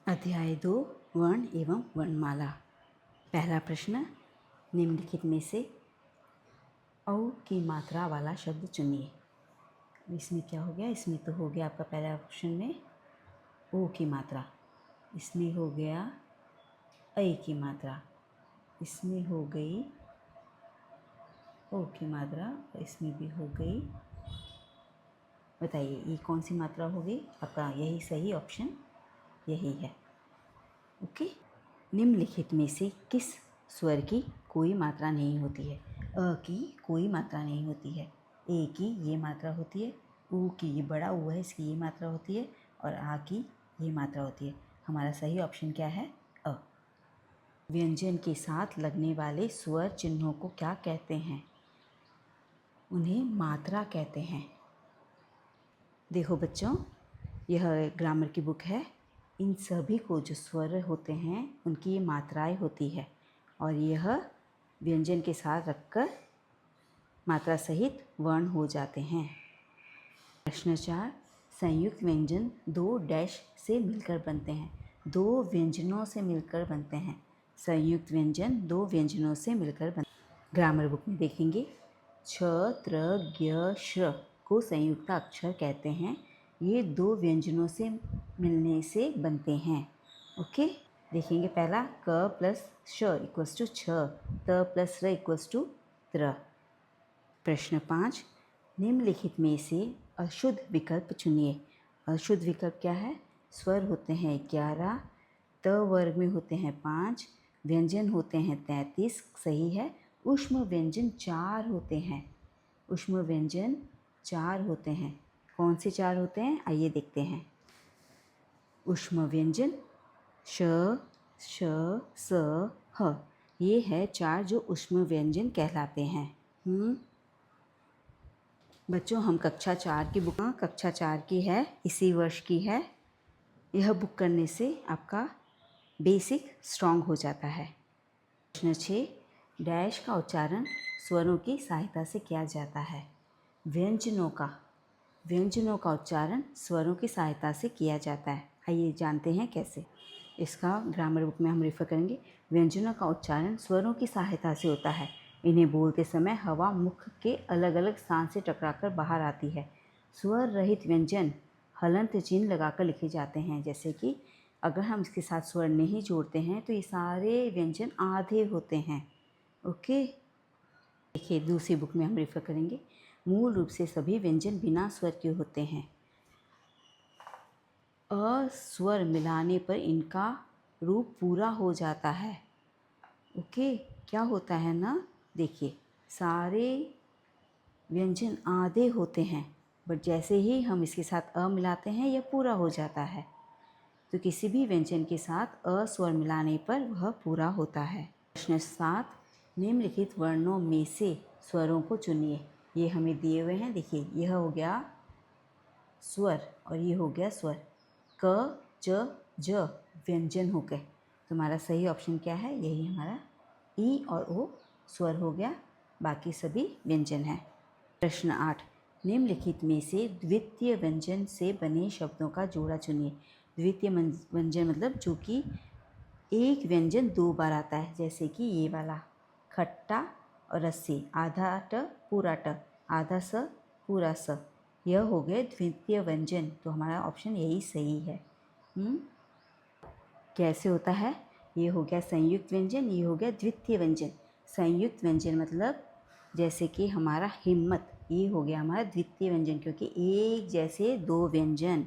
अध्याय 2 वर्ण एवं वर्णमाला। पहला प्रश्न, निम्नलिखित में से औ की मात्रा वाला शब्द चुनिए। इसमें क्या हो गया? इसमें तो हो गया आपका पहला ऑप्शन में ओ की मात्रा, इसमें हो गया ऐ की मात्रा, इसमें हो गई ओ की मात्रा, इसमें भी हो गई। बताइए ये कौन सी मात्रा होगी? आपका यही सही ऑप्शन यही है। ओके। निम्नलिखित में से किस स्वर की कोई मात्रा नहीं होती है? अ की कोई मात्रा नहीं होती है, ए की ये मात्रा होती है, ऊ की ये बड़ा ऊ है इसकी ये मात्रा होती है, और आ की ये मात्रा होती है। हमारा सही ऑप्शन क्या है? अ। व्यंजन के साथ लगने वाले स्वर चिन्हों को क्या कहते हैं? उन्हें मात्रा कहते हैं। देखो बच्चों, यह ग्रामर की बुक है। इन सभी को जो स्वर होते हैं उनकी ये मात्राएं होती है, और यह व्यंजन के साथ रखकर मात्रा सहित वर्ण हो जाते हैं। प्रश्न 4, संयुक्त व्यंजन दो डैश से मिलकर बनते हैं। दो व्यंजनों से मिलकर बनते हैं। संयुक्त व्यंजन दो व्यंजनों से मिलकर बनते हैं। ग्रामर बुक में देखेंगे, छ, त्र, ज्ञ, श्र को संयुक्त अक्षर कहते हैं। ये दो व्यंजनों से मिलने से बनते हैं। ओके। देखेंगे पहला, क प्लस श इक्वल्स टू छ, त प्लस र इक्वल्स टू त्र। प्रश्न 5, निम्नलिखित में से अशुद्ध विकल्प चुनिए। अशुद्ध विकल्प क्या है? स्वर होते हैं 11, त वर्ग में होते हैं 5, व्यंजन होते हैं 33, सही है। ऊष्म व्यंजन 4 होते हैं। ऊष्म व्यंजन 4 होते हैं। कौन से 4 होते हैं? आइए देखते हैं। ऊष्म व्यंजन श, श, स, ह, ये है 4 जो ऊष्म व्यंजन कहलाते हैं। बच्चों, हम कक्षा 4 की बुक, कक्षा 4 की है, इसी वर्ष की है। यह बुक करने से आपका बेसिक स्ट्रांग हो जाता है। प्रश्न 6, डैश का उच्चारण स्वरों की सहायता से किया जाता है। व्यंजनों का उच्चारण स्वरों की सहायता से किया जाता है। आइए जानते हैं कैसे। इसका ग्रामर बुक में हम रेफर करेंगे। व्यंजनों का उच्चारण स्वरों की सहायता से होता है। इन्हें बोलते समय हवा मुख के अलग अलग स्थान से टकराकर बाहर आती है। स्वर रहित व्यंजन हलंत चिन्ह लगाकर लिखे जाते हैं। जैसे कि अगर हम इसके साथ स्वर नहीं जोड़ते हैं तो ये सारे व्यंजन आधे होते हैं। ओके। देखिए दूसरी बुक में हम रेफर करेंगे। मूल रूप से सभी व्यंजन बिना स्वर के होते हैं। अस्वर मिलाने पर इनका रूप पूरा हो जाता है। ओके। क्या होता है ना, देखिए सारे व्यंजन आधे होते हैं, बट जैसे ही हम इसके साथ अ मिलाते हैं यह पूरा हो जाता है। तो किसी भी व्यंजन के साथ अस्वर मिलाने पर वह पूरा होता है। प्रश्न 7, निम्नलिखित वर्णों में से स्वरों को चुनिए। ये हमें दिए हुए हैं। देखिए यह हो गया स्वर और ये हो गया स्वर। क, च, ज व्यंजन हो गए। तो हमारा सही ऑप्शन क्या है? यही हमारा ई और ओ स्वर हो गया, बाकी सभी व्यंजन है। प्रश्न 8, निम्नलिखित में से द्वितीय व्यंजन से बने शब्दों का जोड़ा चुनिए। द्वितीय व्यंजन मतलब जो कि एक व्यंजन 2 बार आता है। जैसे कि ये वाला खट्टा और रस्सी, आधा ट पूरा ट, आधा स पूरा स, यह हो गए द्वितीय व्यंजन। तो हमारा ऑप्शन यही सही है। कैसे होता है? ये हो गया संयुक्त व्यंजन, ये हो गया द्वितीय व्यंजन। संयुक्त व्यंजन मतलब जैसे कि हमारा हिम्मत, ये हो गया हमारा द्वितीय व्यंजन क्योंकि एक जैसे दो व्यंजन।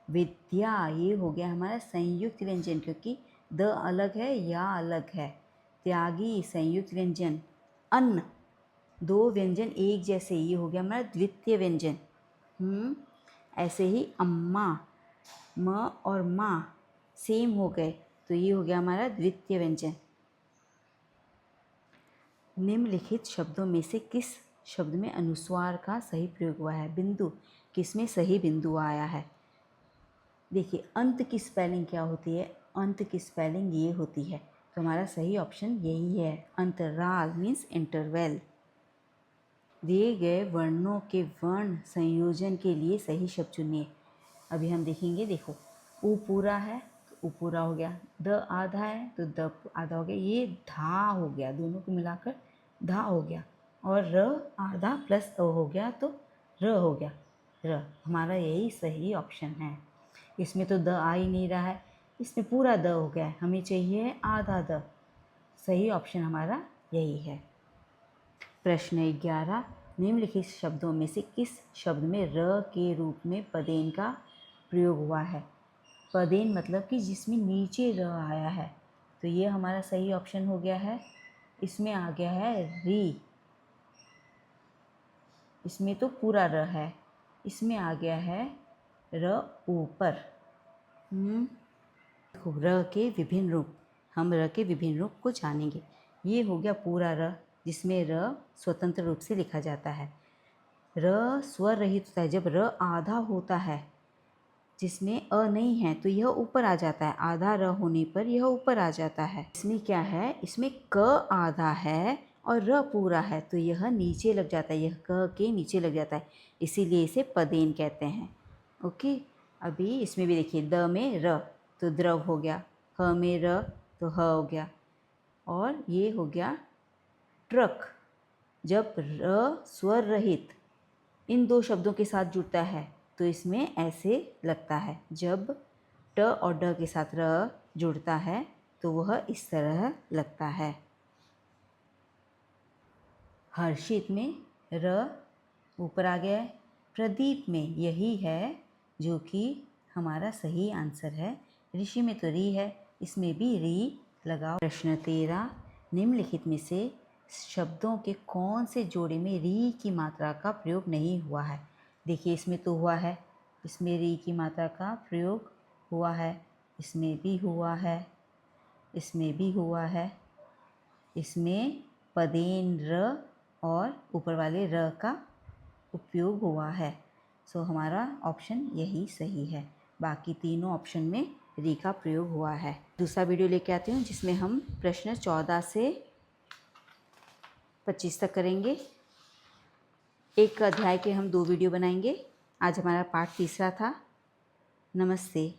विद्या, ये हो गया हमारा संयुक्त व्यंजन क्योंकि द अलग है या अलग है। त्यागी, संयुक्त व्यंजन। अन्न, दो व्यंजन एक जैसे, ये हो गया हमारा द्वितीय व्यंजन। ऐसे ही अम्मा, म और माँ सेम हो गए, तो ये हो गया हमारा द्वितीय व्यंजन। निम्नलिखित शब्दों में से किस शब्द में अनुस्वार का सही प्रयोग हुआ है? बिंदु, किसमें सही बिंदु आया है? देखिए अंत की स्पेलिंग क्या होती है? अंत की स्पेलिंग ये होती है। तो हमारा सही ऑप्शन यही है, अंतराल मीन्स इंटरवल। दिए गए वर्णों के वर्ण संयोजन के लिए सही शब्द चुनिए। अभी हम देखेंगे, देखो ऊ पूरा है वो पूरा हो गया। द आधा है तो द आधा हो गया, ये धा हो गया, दोनों को मिलाकर धा हो गया। और र आधा प्लस अ हो गया तो र हो गया, र। हमारा यही सही ऑप्शन है। इसमें तो द आ ही नहीं रहा है, इसमें पूरा द हो गया है, हमें चाहिए आधा द। सही ऑप्शन हमारा यही है। प्रश्न 11, निम्नलिखित शब्दों में से किस शब्द में र के रूप में पदेन का प्रयोग हुआ है? पदेन मतलब कि जिसमें नीचे र आया है, तो ये हमारा सही ऑप्शन हो गया है। इसमें आ गया है री, इसमें तो पूरा र है। इसमें आ गया है र ऊपर। देखो र के विभिन्न रूप, हम र के विभिन्न रूप को जानेंगे। ये हो गया पूरा र, जिसमें र स्वतंत्र रूप से लिखा जाता है। र स्वर रहित होता है जब र आधा होता है, जिसमें अ नहीं है तो यह ऊपर आ जाता है, आधा र होने पर यह ऊपर आ जाता है। इसमें क्या है, इसमें क आधा है और र पूरा है, तो यह नीचे लग जाता है, यह क के नीचे लग जाता है, इसीलिए इसे पदेन कहते हैं। ओके, अभी इसमें भी देखिए, द में र तो द्रव हो गया, ह में र तो ह हो गया, और ये हो गया ट्रक। जब र स्वर रहित इन दो शब्दों के साथ जुड़ता है तो इसमें ऐसे लगता है, जब ट और ड के साथ र जुड़ता है तो वह इस तरह लगता है। हर्षित में र ऊपर आ गया है, प्रदीप में यही है जो कि हमारा सही आंसर है। ऋषि में तो री है, इसमें भी री लगाओ। प्रश्न 13, निम्नलिखित में से शब्दों के कौन से जोड़े में री की मात्रा का प्रयोग नहीं हुआ है? देखिए, इसमें तो हुआ है, इसमें री की मात्रा का प्रयोग हुआ है, इसमें भी हुआ है, इसमें भी हुआ है, इसमें पदेन र और ऊपर वाले र का उपयोग हुआ है। सो हमारा ऑप्शन यही सही है। बाकी तीनों ऑप्शन में री का प्रयोग हुआ है। दूसरा वीडियो लेके आती हूँ जिसमें हम प्रश्न 14 से 25 तक करेंगे। एक अध्याय के हम 2 वीडियो बनाएंगे। आज हमारा पाठ तीसरा था। नमस्ते।